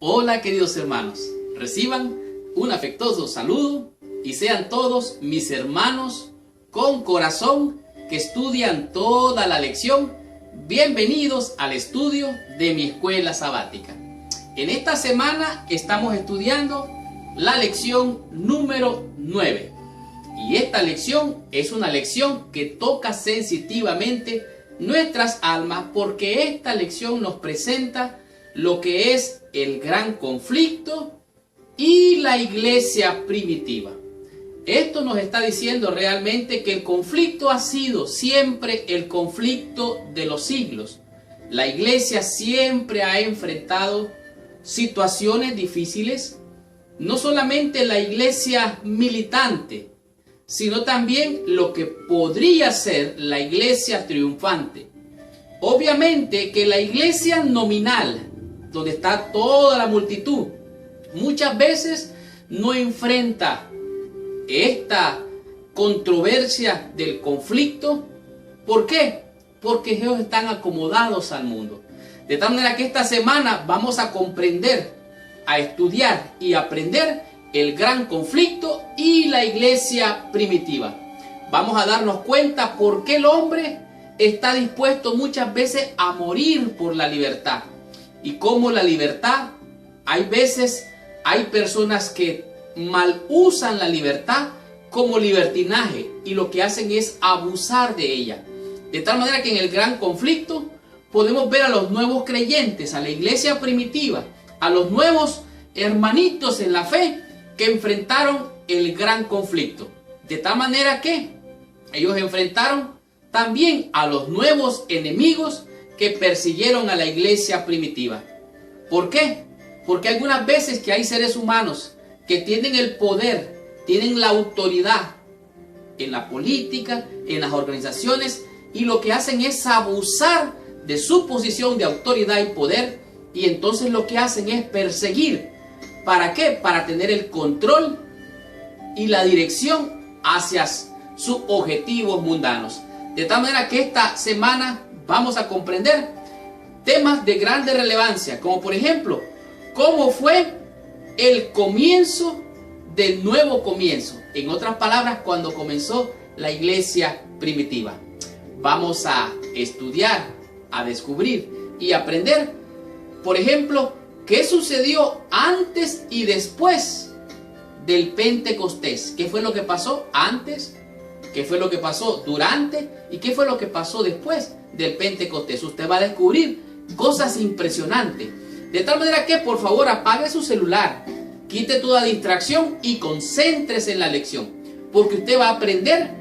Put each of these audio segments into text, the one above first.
Hola queridos hermanos, reciban un afectuoso saludo y sean todos mis hermanos con corazón que estudian toda la lección. Bienvenidos al estudio de mi escuela sabática. En esta semana estamos estudiando la lección número 9. Y esta lección es una lección que toca sensitivamente nuestras almas, porque esta lección nos presenta lo que es el gran conflicto y la iglesia primitiva. Esto nos está diciendo realmente que el conflicto ha sido siempre el conflicto de los siglos. La iglesia siempre ha enfrentado situaciones difíciles, no solamente la iglesia militante, sino también lo que podría ser la iglesia triunfante. Obviamente que la iglesia nominal, donde está toda la multitud, muchas veces no enfrenta esta controversia del conflicto. ¿Por qué? Porque ellos están acomodados al mundo. De tal manera que esta semana vamos a comprender, a estudiar y aprender el gran conflicto y la iglesia primitiva. Vamos a darnos cuenta por qué el hombre está dispuesto muchas veces a morir por la libertad. Y cómo la libertad, hay personas que mal usan la libertad como libertinaje y lo que hacen es abusar de ella. De tal manera que en el gran conflicto podemos ver a los nuevos creyentes, a la iglesia primitiva, a los nuevos hermanitos en la fe que enfrentaron el gran conflicto. De tal manera que ellos enfrentaron también a los nuevos enemigos que persiguieron a la iglesia primitiva. ¿Por qué? Porque algunas veces que hay seres humanos que tienen el poder, tienen la autoridad en la política, en las organizaciones, y lo que hacen es abusar de su posición de autoridad y poder, y entonces lo que hacen es perseguir. ¿Para qué? Para tener el control y la dirección hacia sus objetivos mundanos. De tal manera que esta semana vamos a comprender temas de grande relevancia, como por ejemplo, cómo fue el comienzo del nuevo comienzo. En otras palabras, cuando comenzó la iglesia primitiva. Vamos a estudiar, a descubrir y aprender, por ejemplo, qué sucedió antes y después del Pentecostés. ¿Qué fue lo que pasó antes? ¿Qué fue lo que pasó durante? ¿Y qué fue lo que pasó después del Pentecostés? Usted va a descubrir cosas impresionantes. De tal manera que por favor apague su celular, quite toda distracción y concéntrese en la lección. Porque usted va a aprender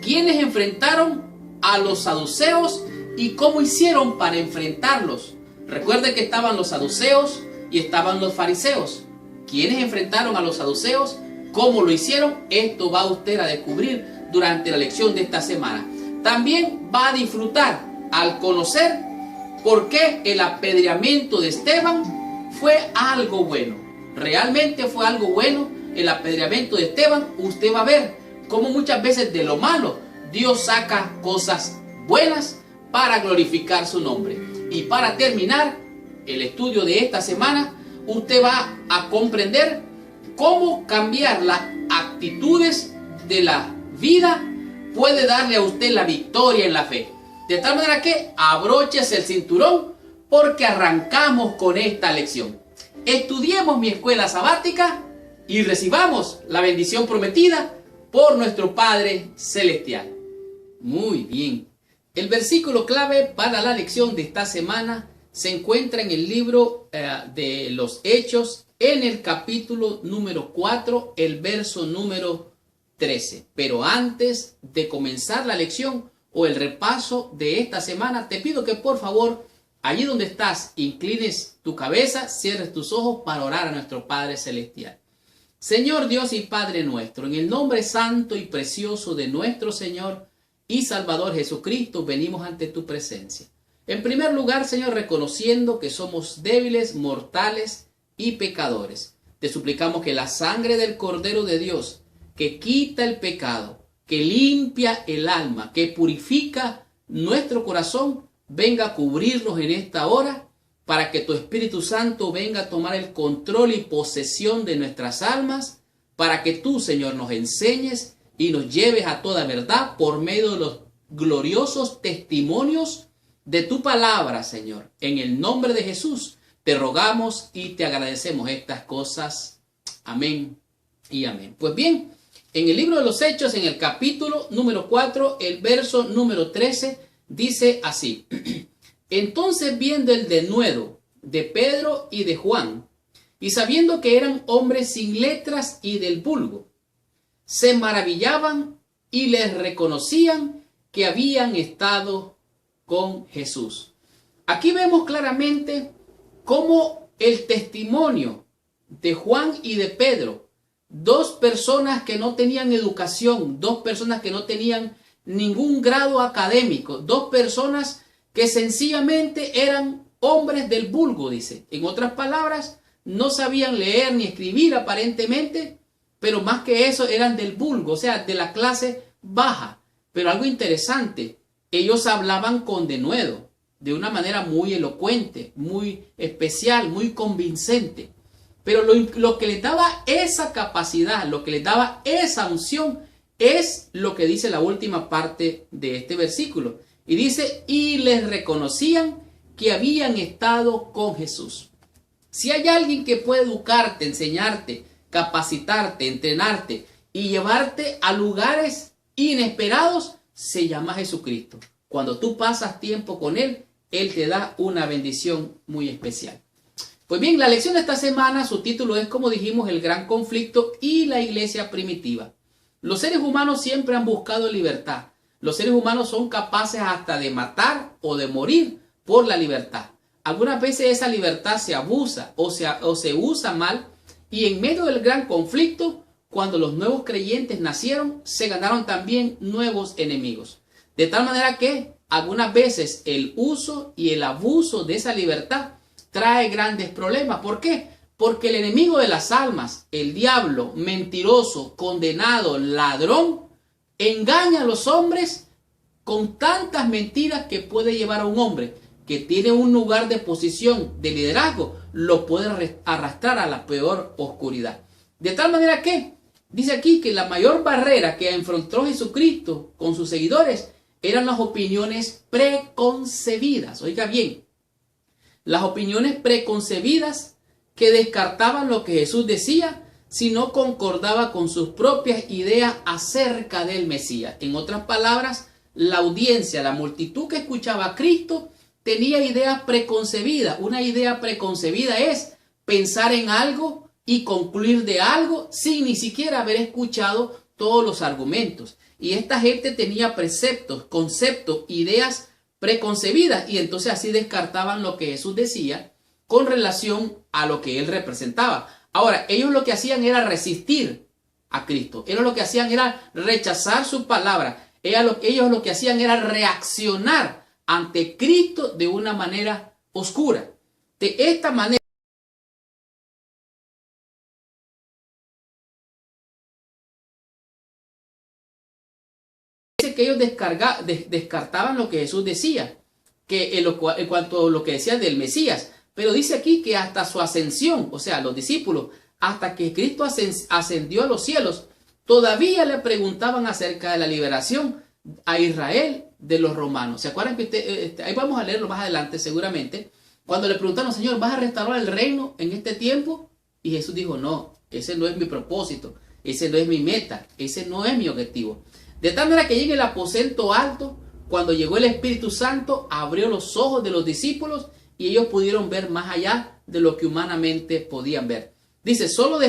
quiénes enfrentaron a los saduceos y cómo hicieron para enfrentarlos. Recuerde que estaban los saduceos y estaban los fariseos. ¿Quiénes enfrentaron a los saduceos? ¿Cómo lo hicieron? Esto va usted a descubrir durante la lección de esta semana. También va a disfrutar al conocer por qué el apedreamiento de Esteban fue algo bueno. Realmente fue algo bueno el apedreamiento de Esteban. Usted va a ver cómo muchas veces de lo malo Dios saca cosas buenas para glorificar su nombre. Y para terminar el estudio de esta semana, usted va a comprender cómo cambiar las actitudes de la vida puede darle a usted la victoria en la fe. De tal manera que abróchese el cinturón porque arrancamos con esta lección. Estudiemos mi escuela sabática y recibamos la bendición prometida por nuestro Padre Celestial. Muy bien. El versículo clave para la lección de esta semana se encuentra en el libro de los Hechos, en el capítulo número 4, el verso número 13. Pero antes de comenzar la lección o el repaso de esta semana, te pido que por favor, allí donde estás, inclines tu cabeza, cierres tus ojos para orar a nuestro Padre Celestial. Señor Dios y Padre nuestro, en el nombre santo y precioso de nuestro Señor y Salvador Jesucristo, venimos ante tu presencia. En primer lugar, Señor, reconociendo que somos débiles, mortales y pecadores. Te suplicamos que la sangre del Cordero de Dios, que quita el pecado, que limpia el alma, que purifica nuestro corazón, venga a cubrirnos en esta hora para que tu Espíritu Santo venga a tomar el control y posesión de nuestras almas, para que tú, Señor, nos enseñes y nos lleves a toda verdad por medio de los gloriosos testimonios de tu palabra, Señor. En el nombre de Jesús te rogamos y te agradecemos estas cosas. Amén y amén. Pues bien, en el libro de los Hechos, en el capítulo número 4, el verso número 13, dice así. Entonces, viendo el denuedo de Pedro y de Juan, y sabiendo que eran hombres sin letras y del vulgo, se maravillaban y les reconocían que habían estado con Jesús. Aquí vemos claramente cómo el testimonio de Juan y de Pedro, dos personas que no tenían educación, dos personas que no tenían ningún grado académico, dos personas que sencillamente eran hombres del vulgo, dice. En otras palabras, no sabían leer ni escribir aparentemente, pero más que eso eran del vulgo, o sea, de la clase baja. Pero algo interesante, ellos hablaban con denuedo, de una manera muy elocuente, muy especial, muy convincente. Pero lo que les daba esa capacidad, lo que les daba esa unción, es lo que dice la última parte de este versículo. Y dice, y les reconocían que habían estado con Jesús. Si hay alguien que puede educarte, enseñarte, capacitarte, entrenarte y llevarte a lugares inesperados, se llama Jesucristo. Cuando tú pasas tiempo con Él, Él te da una bendición muy especial. Pues bien, la lección de esta semana, su título es, como dijimos, el gran conflicto y la iglesia primitiva. Los seres humanos siempre han buscado libertad. Los seres humanos son capaces hasta de matar o de morir por la libertad. Algunas veces esa libertad se abusa o se usa mal, y en medio del gran conflicto, cuando los nuevos creyentes nacieron, se ganaron también nuevos enemigos. De tal manera que algunas veces el uso y el abuso de esa libertad trae grandes problemas. ¿Por qué? Porque el enemigo de las almas, el diablo, mentiroso, condenado, ladrón, engaña a los hombres con tantas mentiras que puede llevar a un hombre que tiene un lugar de posición de liderazgo, lo puede arrastrar a la peor oscuridad. De tal manera que dice aquí que la mayor barrera que enfrentó Jesucristo con sus seguidores eran las opiniones preconcebidas. Oiga bien, las opiniones preconcebidas que descartaban lo que Jesús decía si no concordaba con sus propias ideas acerca del Mesías. En otras palabras, la audiencia, la multitud que escuchaba a Cristo tenía ideas preconcebidas. Una idea preconcebida es pensar en algo y concluir de algo sin ni siquiera haber escuchado todos los argumentos. Y esta gente tenía preceptos, conceptos, ideas preconcebidas, y entonces así descartaban lo que Jesús decía con relación a lo que Él representaba. Ahora, ellos lo que hacían era resistir a Cristo. Ellos lo que hacían era rechazar su palabra. Ellos lo que hacían era reaccionar ante Cristo de una manera oscura. De esta manera, dice que ellos descartaban lo que Jesús decía, que en cuanto a lo que decía del Mesías. Pero dice aquí que hasta su ascensión, o sea, los discípulos, hasta que Cristo ascendió a los cielos, todavía le preguntaban acerca de la liberación a Israel de los romanos. ¿Se acuerdan que ahí vamos a leerlo más adelante seguramente? Cuando le preguntaron, Señor, ¿vas a restaurar el reino en este tiempo? Y Jesús dijo, no, ese no es mi propósito, ese no es mi meta, ese no es mi objetivo. De tal manera que llegue el aposento alto, cuando llegó el Espíritu Santo, abrió los ojos de los discípulos y ellos pudieron ver más allá de lo que humanamente podían ver. Dice, solo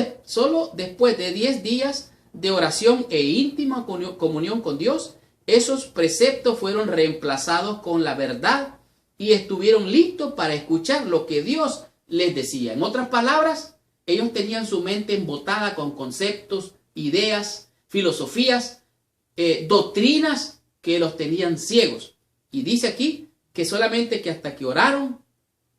después de 10 días de oración e íntima comunión con Dios, esos preceptos fueron reemplazados con la verdad y estuvieron listos para escuchar lo que Dios les decía. En otras palabras, ellos tenían su mente embotada con conceptos, ideas, filosofías, doctrinas que los tenían ciegos. Y dice aquí que solamente que hasta que oraron,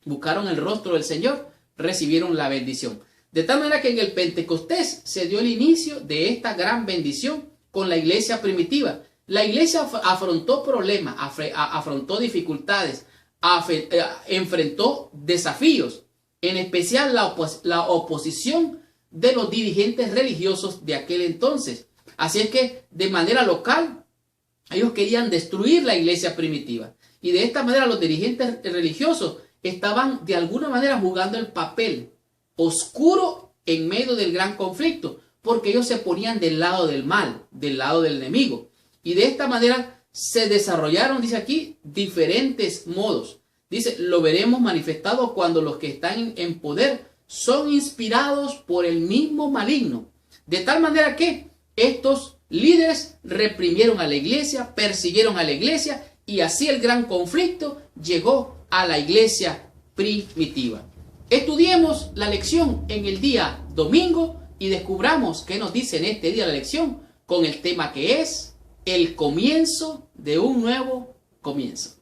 buscaron el rostro del Señor, recibieron la bendición. De tal manera que en el Pentecostés se dio el inicio de esta gran bendición con la iglesia primitiva. La iglesia afrontó problemas, afrontó dificultades, enfrentó desafíos, en especial la oposición de los dirigentes religiosos de aquel entonces. Así es que de manera local ellos querían destruir la iglesia primitiva. Y de esta manera los dirigentes religiosos estaban de alguna manera jugando el papel oscuro en medio del gran conflicto, porque ellos se ponían del lado del mal, del lado del enemigo. Y de esta manera se desarrollaron, dice aquí, diferentes modos. Dice, lo veremos manifestado cuando los que están en poder son inspirados por el mismo maligno. De tal manera que estos líderes reprimieron a la iglesia, persiguieron a la iglesia, y así el gran conflicto llegó a la iglesia primitiva. Estudiemos la lección en el día domingo y descubramos qué nos dice en este día la lección con el tema que es el comienzo de un nuevo comienzo.